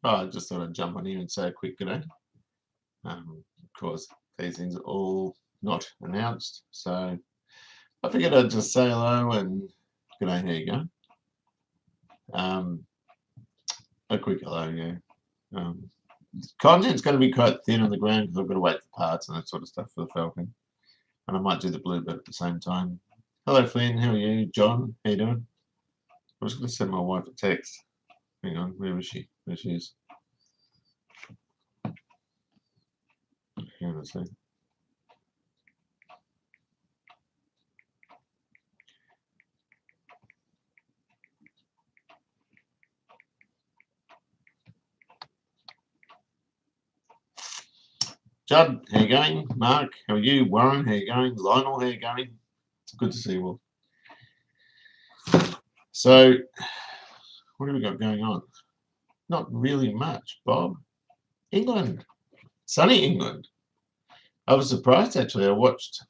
Oh, I just thought I'd jump on here and say a quick good day. Of course, these things are all not announced, so I figured I'd just say hello and good day. Here you go. Um, a quick hello, yeah. Um, Content's going to be quite thin on the ground because I've got to wait for parts and that sort of stuff for the Falcon, and I might do the Bluebird at the same time. Hello, Flynn. How are you, John? How you doing? I was going to send my wife a text. Hang on, where is she? There she is. Hang on a second. Judd, how you going? Mark, how are you? Warren, how you going? Lionel, how you going? It's good to see you all. So, what have we got going on? Not really much, Bob. England, sunny England. I was surprised actually. I watched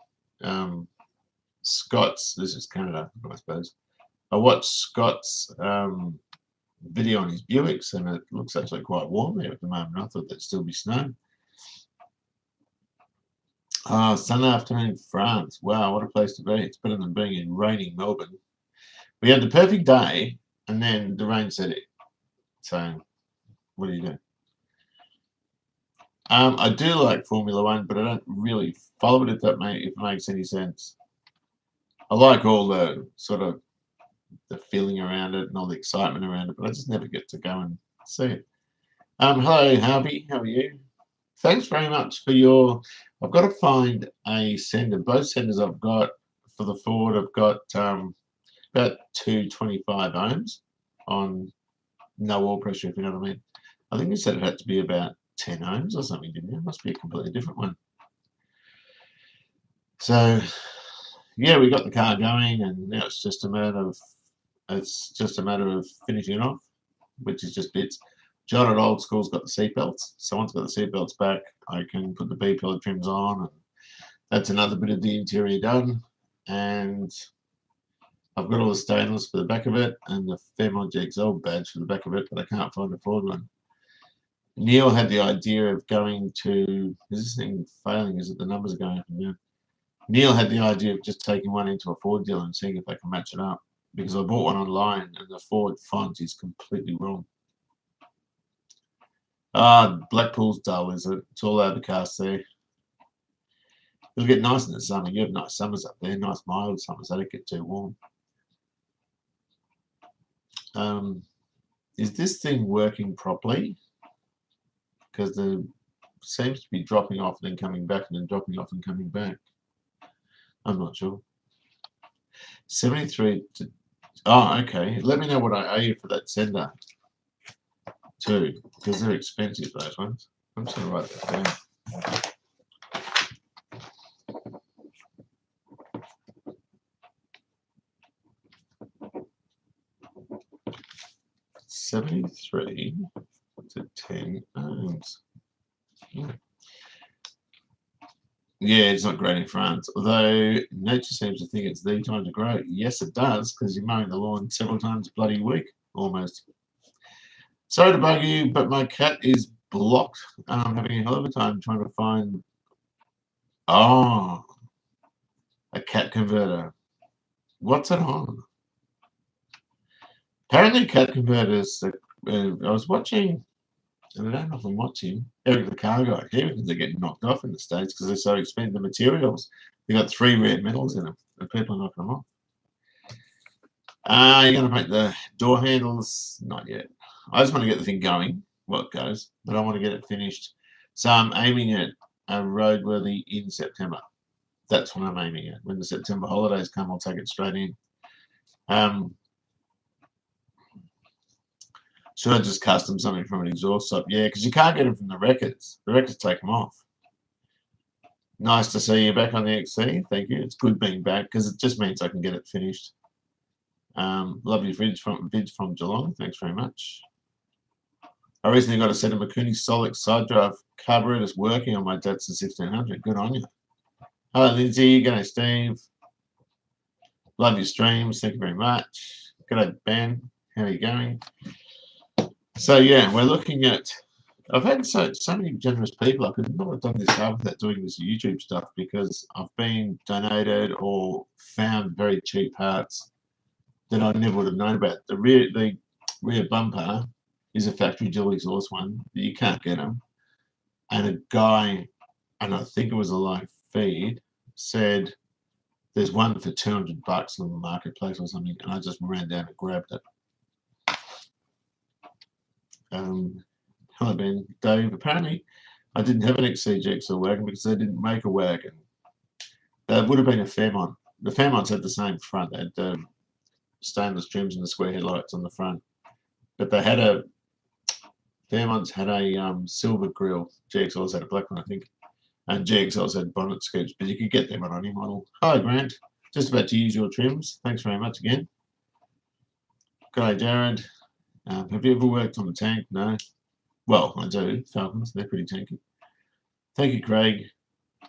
Scott's. This is Canada, I suppose. I watched Scott's video on his Buicks, and it looks actually quite warm there at the moment. I thought there'd still be snow. Sunday afternoon, France. Wow, what a place to be. It's better than being in rainy Melbourne. We had the perfect day, and then the rain set in. So, what do you do? I do like Formula One, but I don't really follow it if it makes any sense. I like all the sort of the feeling around it and all the excitement around it, but I just never get to go and see it. Hello, Harvey. How are you? Thanks very much for your. I've got to find a sender. Both senders I've got for the Ford, I've got about 225 ohms on no oil pressure, if you know what I mean. I think you said it had to be about 10 ohms or something, didn't you? It must be a completely different one. So, yeah, we got the car going, and now it's just a matter of finishing it off, which is just bits. John at Old School's got the seatbelts, so once I've got the seatbelts back, I can put the B-pillar trims on, and that's another bit of the interior done. And I've got all the stainless for the back of it and the Fairmont GXL badge for the back of it, but I can't find the Ford one. Neil had the idea of going to. Is this thing failing? Is it the numbers are going up and down? Neil had the idea of just taking one into a Ford dealer and seeing if they can match it up, because I bought one online and the Ford font is completely wrong. Blackpool's dull, is it? It's all overcast there. It'll get nice in the summer. You have nice summers up there, nice mild summers. They don't get too warm. Is this thing working properly? Because it seems to be dropping off and then coming back and then dropping off and coming back. I'm not sure. 73 to. Oh, okay. Let me know what I owe you for that sender too, because they're expensive, those ones. I'm just going to write that down. $73 to 10 ohms. Yeah, it's not great in France, although nature seems to think it's the time to grow. Yes, it does, because you're mowing the lawn several times a bloody week, almost. Sorry to bug you, but my cat is blocked. I'm having a hell of a time trying to find. Oh, a cat converter. What's it on? Apparently, cat converters. I was watching, and I don't know if I'm watching Eric the Car Guy. He reckons they're getting knocked off in the States because they're so expensive. The materials. They've got 3 rare metals in them, and people are knocking them off. You're going to paint the door handles? Not yet. I just want to get the thing going, well it goes, but I want to get it finished. So I'm aiming at a roadworthy in September. That's what I'm aiming at. When the September holidays come, I'll take it straight in. Should I just custom something from an exhaust stop? Yeah, because you can't get them from the records. The records take them off. Nice to see you back on the XC. Thank you. It's good being back because it just means I can get it finished. Lovely vids from Geelong. Thanks very much. I recently got a set of Makuni Solix side drive carburetors working on my Datsun 1600. Good on you. Hello, Lindsay. G'day, Steve. Love your streams. Thank you very much. G'day, Ben. How are you going? So yeah, we're looking at. I've had so many generous people. I could not have done this hard without doing this YouTube stuff because I've been donated or found very cheap parts that I never would have known about. The rear bumper is a factory dual exhaust one. You can't get them. And a guy, and I think it was a live feed, said there's one for $200 on the marketplace or something, and I just ran down and grabbed it. Hello, Ben. Dave, apparently I didn't have an XCGX or wagon because they didn't make a wagon. That would have been a Fairmont. The Fairmonts had the same front. They had stainless trims and the square headlights on the front. But they had a Fairmonts had a silver grille. GXLs had a black one, I think. And GXLs had bonnet scoops, but you could get them on any model. Hi, Grant. Just about to use your trims. Thanks very much again. Good day, Jared. Have you ever worked on the tank? No. Well, I do. Falcons, they're pretty tanky. Thank you, Craig.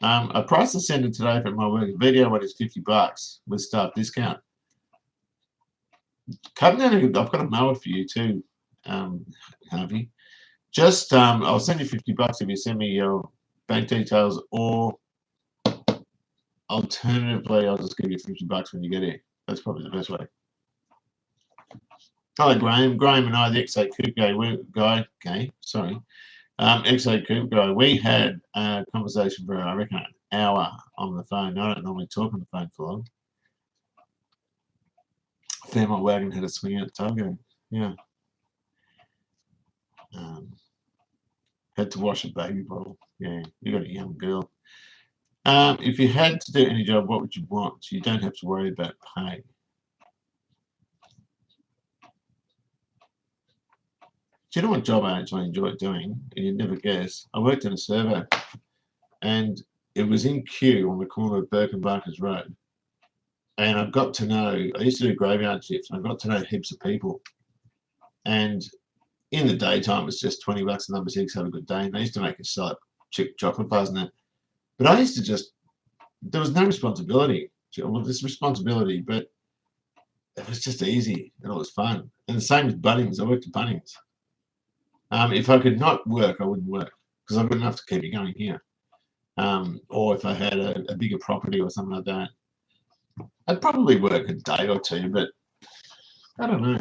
A price ascended today for my work. Video what is $50 with staff discount. Come down. I've got a mower for you too, Harvey. Just I'll send you $50 if you send me your bank details, or alternatively, I'll just give you $50 when you get here. That's probably the best way. Hello, Graham. Graham and I, the XA Coupe guy. Okay, sorry. XA Coupe guy. We had a conversation for, I reckon, an hour on the phone. I don't normally talk on the phone for long. Fairmont wagon had a swing out Togo. Yeah. Had to wash a baby bottle. Yeah, you got a young girl. If you had to do any job, what would you want? You don't have to worry about pay. Do you know what job I actually enjoyed doing? And you'd never guess. I worked in a servo, and it was in Kew on the corner of Burke and Barker's Road. And I got to know, I used to do graveyard shifts, and I got to know heaps of people. And in the daytime, it's just $20 a number 6, have a good day. And they used to make us sell chick chocolate bars and that. But I used to just, there was no responsibility. Well, there's responsibility, but it was just easy and it was fun. And the same with Bunnings. I worked at Bunnings. If I could not work, I wouldn't work because I've got enough to keep me going here. Or if I had a bigger property or something like that, I'd probably work a day or two, but I don't know.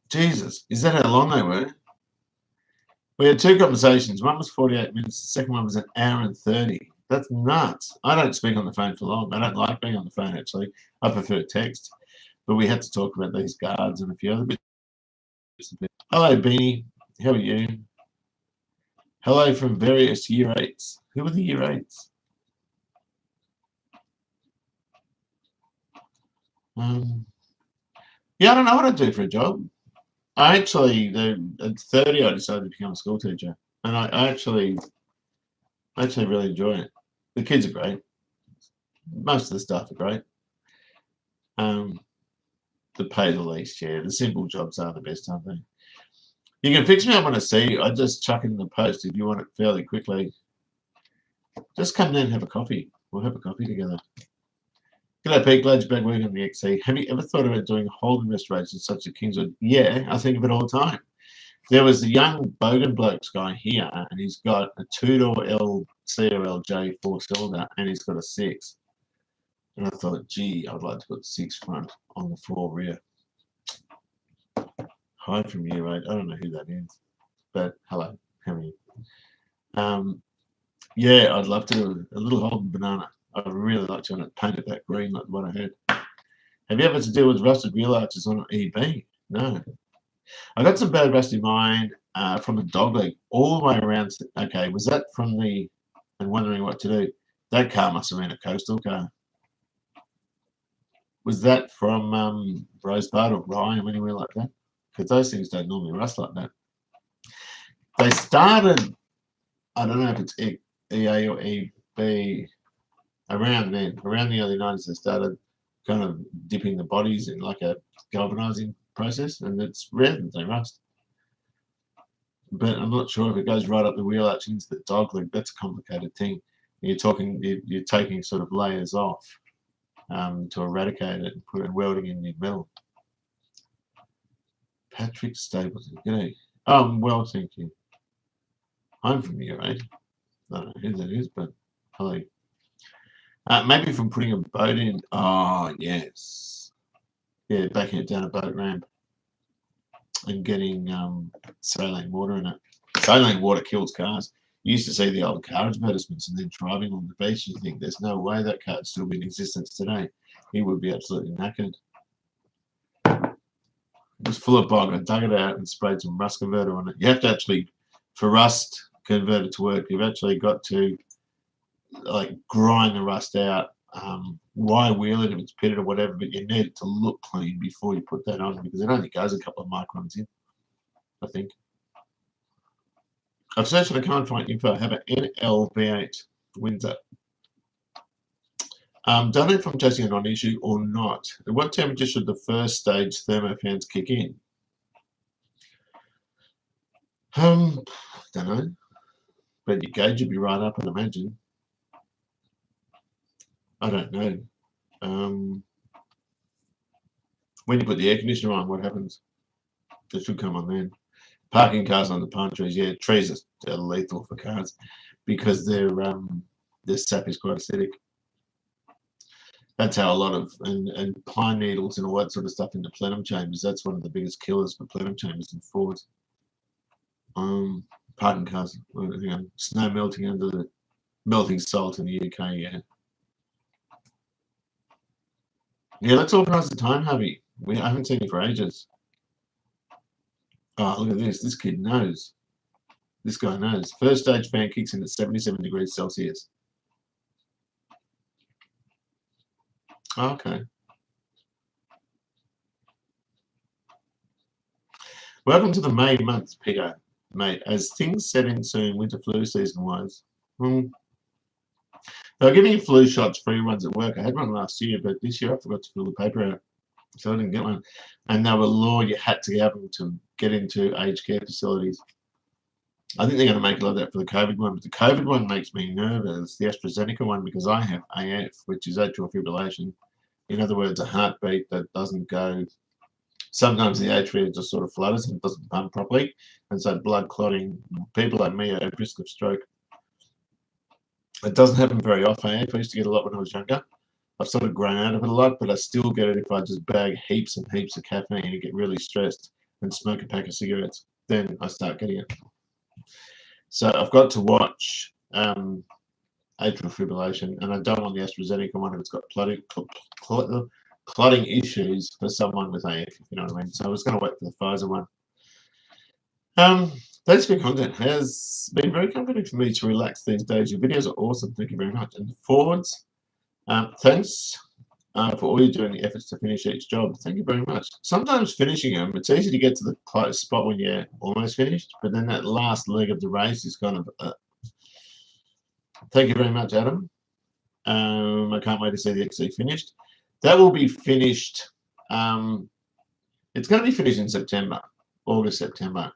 Jesus, is that how long they were? We had 2 conversations. One was 48 minutes. The second one was an hour and 30. That's nuts. I don't speak on the phone for long. I don't like being on the phone, actually. I prefer text. But we had to talk about these guards and a few other bits. Hello, Beanie. How are you? Hello from various year 8s. Who are the year 8s? Yeah, I don't know what I'd do for a job. I actually, at 30, I decided to become a school teacher. And I actually really enjoy it. The kids are great. Most of the staff are great. The pay the least, yeah. The simple jobs are the best, aren't they? You can fix me up on a seat. I just chuck it in the post if you want it fairly quickly. Just come down and have a coffee. We'll have a coffee together. G'day, Pete. Glad you're back working on the XC. Have you ever thought about doing Holden restorations such as Kingswood? Yeah, I think of it all the time. There was a young Bogan Blokes guy here, and he's got a 2-door L CRLJ 4-cylinder, and he's got a 6. And I thought, gee, I'd like to put 6 front on the 4 rear. Hi from year 8. I don't know who that is, but hello, how are you? Yeah, I'd love to do a little Holden banana. I'd really like to paint it that green like what I had. Have you ever had to deal with rusted wheel arches on an EB? No. I got some bad rust in mine from a dog leg all the way around. Okay, was that from the, and wondering what to do? That car must have been a coastal car. Was that from Rosebud or Ryan or anywhere like that? Because those things don't normally rust like that. They started, I don't know if it's EA or EB, around then, around the early 90s, they started kind of dipping the bodies in like a galvanizing process, and it's rare that they rust. But I'm not sure if it goes right up the wheel arch into the dog leg. That's a complicated thing. You're taking sort of layers off to eradicate it and put it welding in the metal. Patrick Stapleton. G'day. Well, thank you. I'm from your age. I don't know who that is, but hello. Maybe from putting a boat in. Oh, yes. Yeah, backing it down a boat ramp and getting saline water in it. Saline water kills cars. You used to see the old car advertisements and then driving on the beach, you think there's no way that car would still be in existence today. He would be absolutely knackered. It was full of bog. I dug it out and sprayed some rust converter on it. You have to actually, for rust converter to work, you've actually got to like grind the rust out, wire wheel it if it's pitted or whatever, but you need it to look clean before you put that on because it only goes a couple of microns in, I think. I've searched and I can't find info. I have an NLV8 Windsor. Don't know if I'm chasing a non-issue or not. At what temperature should the first stage thermofans kick in? Don't know. But your gauge would be right up, I'd imagine. I don't know. When you put the air conditioner on, what happens? It should come on then. Parking cars on the palm trees. Yeah, trees are lethal for cars because their sap is quite acidic. That's how a lot of and pine needles and all that sort of stuff into plenum chambers. That's one of the biggest killers for plenum chambers and Fords. Parking cars, snow melting under the melting salt in the UK. Yeah, let's organise the time, Harvey. I haven't seen you for ages. Oh, look at this. This kid knows. This guy knows. First stage fan kicks in at 77 degrees Celsius. Okay. Welcome to the May month, Peter. Mate, as things set in soon, winter flu season wise. They're giving you flu shots, free ones at work. I had one last year, but this year I forgot to fill the paper out, so I didn't get one. And they were law you had to have them to get into aged care facilities. I think they're going to make a lot of that for the COVID one, but the COVID one makes me nervous. The AstraZeneca one, because I have AF, which is atrial fibrillation. In other words, a heartbeat that doesn't go. Sometimes the atria just sort of flutters and doesn't pump properly, and so blood clotting. People like me are at risk of stroke. It doesn't happen very often. I used to get a lot when I was younger. I've sort of grown out of it a lot, but I still get it if I just bag heaps and heaps of caffeine and get really stressed and smoke a pack of cigarettes. Then I start getting it. So I've got to watch atrial fibrillation, and I don't want the AstraZeneca one if it's got clotting issues for someone with AF, if you know what I mean. So I was going to wait for the Pfizer one. Thanks for your content. It has been very comforting for me to relax these days. Your videos are awesome. Thank you very much. And the Fords, thanks for all you do in the efforts to finish each job. Thank you very much. Sometimes finishing them, it's easy to get to the close spot when you're almost finished, but then that last leg of the race is kind of... Thank you very much, Adam. I can't wait to see the XC finished. That will be finished. It's going to be finished in September, August, September.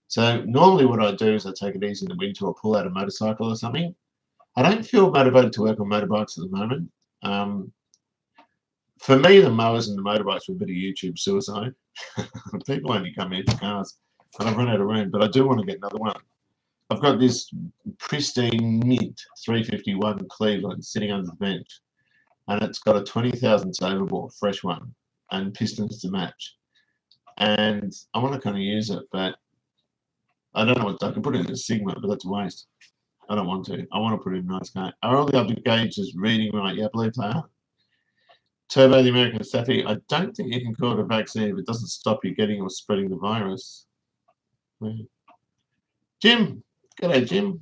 So normally what I do is I take it easy in the winter or pull out a motorcycle or something. I don't feel motivated to work on motorbikes at the moment. For me, the mowers and the motorbikes were a bit of YouTube suicide. People only come here for cars, and I've run out of room, but I do want to get another one. I've got this pristine mint 351 Cleveland sitting under the bench, and it's got a 20,000 overbore, fresh one, and pistons to match. And I want to kind of use it, but I don't know what I can put it in a Sigma, but that's a waste. I don't want to. I want to put it in a nice car. Are all the other gauges reading right? Yeah, I believe they are. Turbo, the American Staffy. I don't think you can call it a vaccine if it doesn't stop you getting or spreading the virus. Jim. G'day, Jim.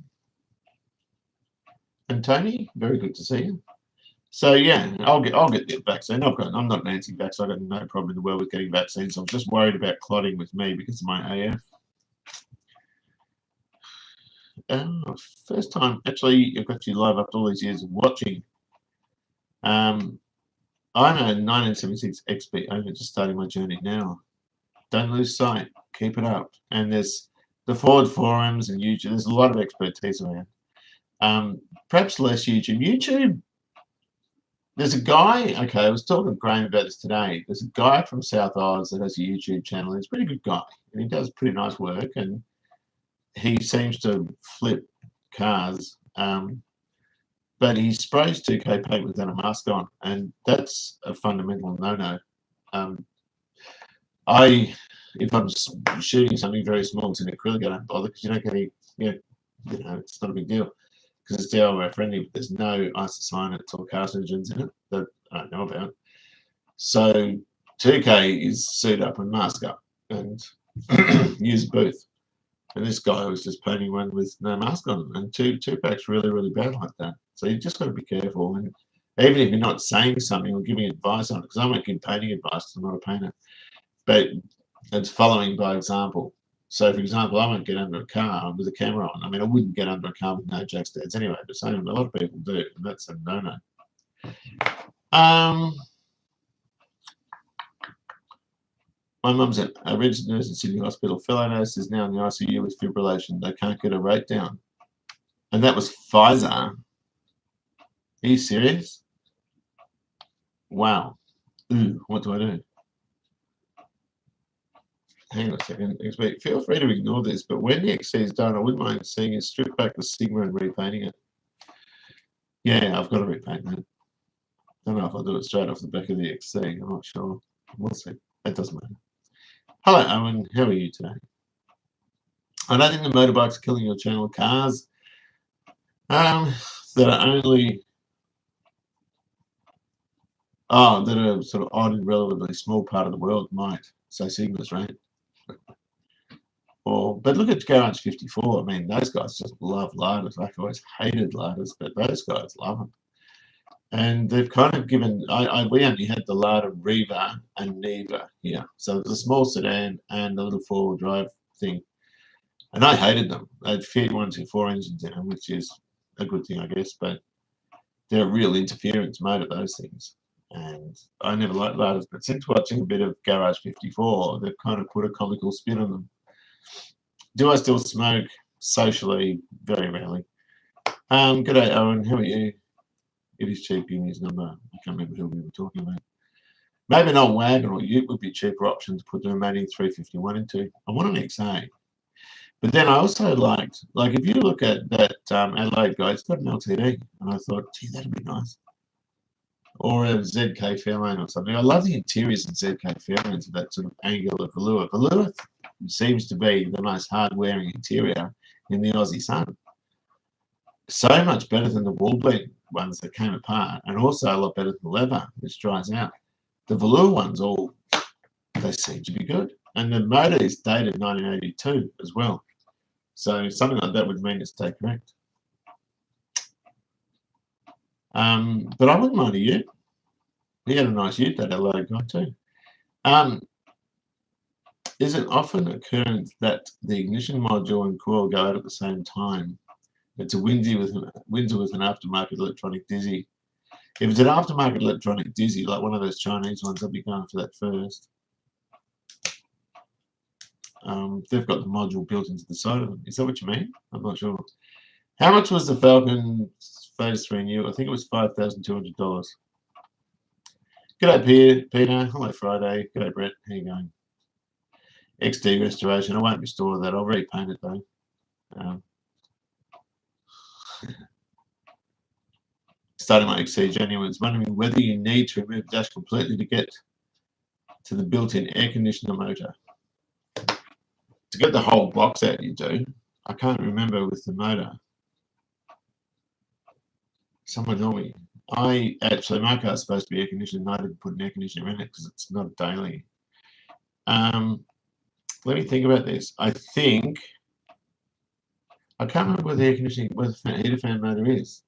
And Tony. Very good to see you. So yeah, I'll get the vaccine. I'm not an anti-vax. I've got no problem in the world with getting vaccines. I'm just worried about clotting with me because of my AF. First time actually I've got you live after all these years of watching. I'm a 1976 XP owner, just starting my journey now. Don't lose sight. Keep it up. And there's the Ford forums and YouTube. There's a lot of expertise around. Perhaps less YouTube. YouTube, There's a guy, okay, I was talking to Graham about this today. There's a guy from South Isles that has a YouTube channel. He's a pretty good guy, and he does pretty nice work, and he seems to flip cars. But he sprays 2K paint without a mask on, and that's a fundamental no-no. If I'm shooting something very small, it's an acrylic, I don't bother because you don't get any, it's not a big deal because it's DIY friendly. But there's no isocyanates or carcinogens in it that I don't know about. So 2K is suit up and mask up and use a booth. And this guy was just painting one with no mask on, and two-pack's really, really bad like that. So you just got to be careful. And even if you're not saying something or giving advice on it, because I won't give painting advice because I'm not a painter, but it's following by example. So, for example, I won't get under a car with a camera on. I mean, I wouldn't get under a car with no jack stands anyway, but a lot of people do, and that's a no-no. My mum's a registered nurse in Sydney Hospital. Fellow nurse is now in the ICU with fibrillation. They can't get her rate down. And that was Pfizer. Are you serious? Wow. Ooh, what do I do? Hang on a second. Feel free to ignore this, but when the XC is done, I wouldn't mind seeing it strip back the Sigma and repainting it. Yeah, I've got to repaint that. I don't know if I'll do it straight off the back of the XC. I'm not sure. We'll see. That doesn't matter. Hello, Owen. How are you today? I don't think the motorbikes are killing your channel. Cars that are only that are sort of odd in a relatively small part of the world might. So Sigmas, right? But look at Garage 54. I mean, those guys just love larders. I've always hated larders, but those guys love them. And they've kind of given, we only had the Lada Reva and Neva here. So it's a small sedan and a little four-wheel drive thing. And I hated them. They'd fit 124 engines in them, which is a good thing, I guess. But they're a real interference mode of those things. And I never liked Ladas. But since watching a bit of Garage 54, they've kind of put a comical spin on them. Do I still smoke? Socially, very rarely. G'day, Owen. How are you? It is cheap. Give me his number. I can't remember who we were talking about. Maybe an old wagon or ute would be a cheaper option to put the remaining 351 into. I want an XA. But then I also liked, like if you look at that Adelaide guy, it's got an LTD. And I thought, gee, that'd be nice. Or a ZK Fairlane or something. I love the interiors in ZK Fairlanes with that sort of angular velour. Velour seems to be the most hard-wearing interior in the Aussie sun. So much better than the wall-bleed ones that came apart, and also a lot better than the leather, which dries out. The velour ones, they seem to be good. And the motor is dated 1982 as well. So something like that would mean it's stay correct. But I wouldn't mind a ute. He had a nice ute, that Adelaide guy too. Is it often occurrence that the ignition module and coil go out at the same time? It's a Windsor with an aftermarket electronic dizzy. If it's an aftermarket electronic dizzy, like one of those Chinese ones, I'll be going for that first. They've got the module built into the side of them. Is that what you mean? I'm not sure. How much was the Falcon Phase 3 new? I think it was $5,200. G'day, Peter. Hello, Friday. G'day, Brett. How you going? XD restoration. I won't restore that. I'll repaint it, though. Starting my XC January, was wondering whether you need to remove the dash completely to get to the built-in air conditioner motor. To get the whole box out, you do. I can't remember with the motor. Someone tell me. My car is supposed to be air conditioned, and I didn't put an air conditioner in it because it's not daily. Let me think about this. I can't remember where the air conditioning, where the heater fan motor is.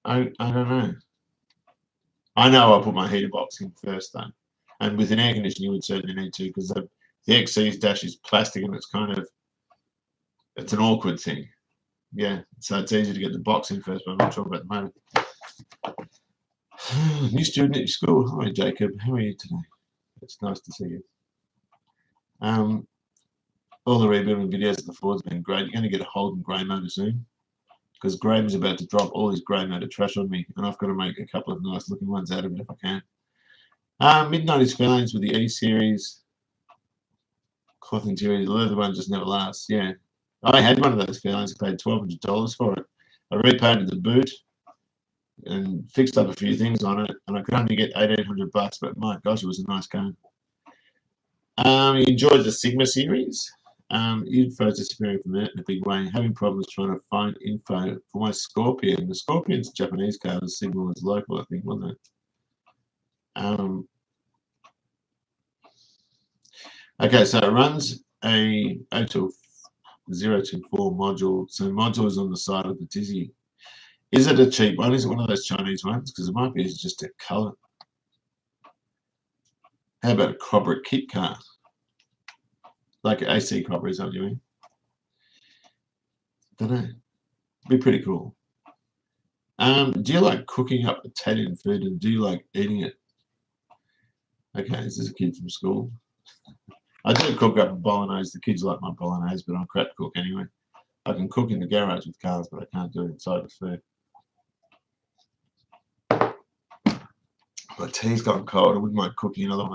I don't know. I know I put my heater box in first though. And with an air conditioner you would certainly need to, because the XC's dash is plastic and it's an awkward thing. Yeah, so it's easy to get the box in first, but I'm not sure about the motor. New student at your school. Hi Jacob, how are you today? It's nice to see you. All the rebuilding videos of the Ford's been great. You're going to get a Holden grey motor soon. because Graham's about to drop all his grey matter trash on me, and I've got to make a couple of nice looking ones out of it if I can. Mid-90s felines with the E series, cloth interior. The leather one just never lasts. Yeah, I had one of those felines. I paid $1,200 for it. I repainted the boot and fixed up a few things on it, and I could only get $1,800. But my gosh, it was a nice gun. He enjoyed the Sigma series. Info's disappearing from that in a big way. Having problems trying to find info for my Scorpion. The Scorpion's a Japanese car. The Sigma was local, I think, wasn't it? Okay, so it runs a 024 module. So module is on the side of the Dizzy. Is it a cheap one? Is it one of those Chinese ones? Because it might be just a colour. How about a Cobra kit car? Like an AC Cobra, is that what you mean? Don't know. Be pretty cool. Do you like cooking up Italian food, and do you like eating it? Okay, this is a kid from school. I do cook up bolognese. The kids like my bolognese, but I'm crap cook anyway. I can cook in the garage with cars, but I can't do it inside the food. My tea's gotten cold. I wouldn't mind cooking another one.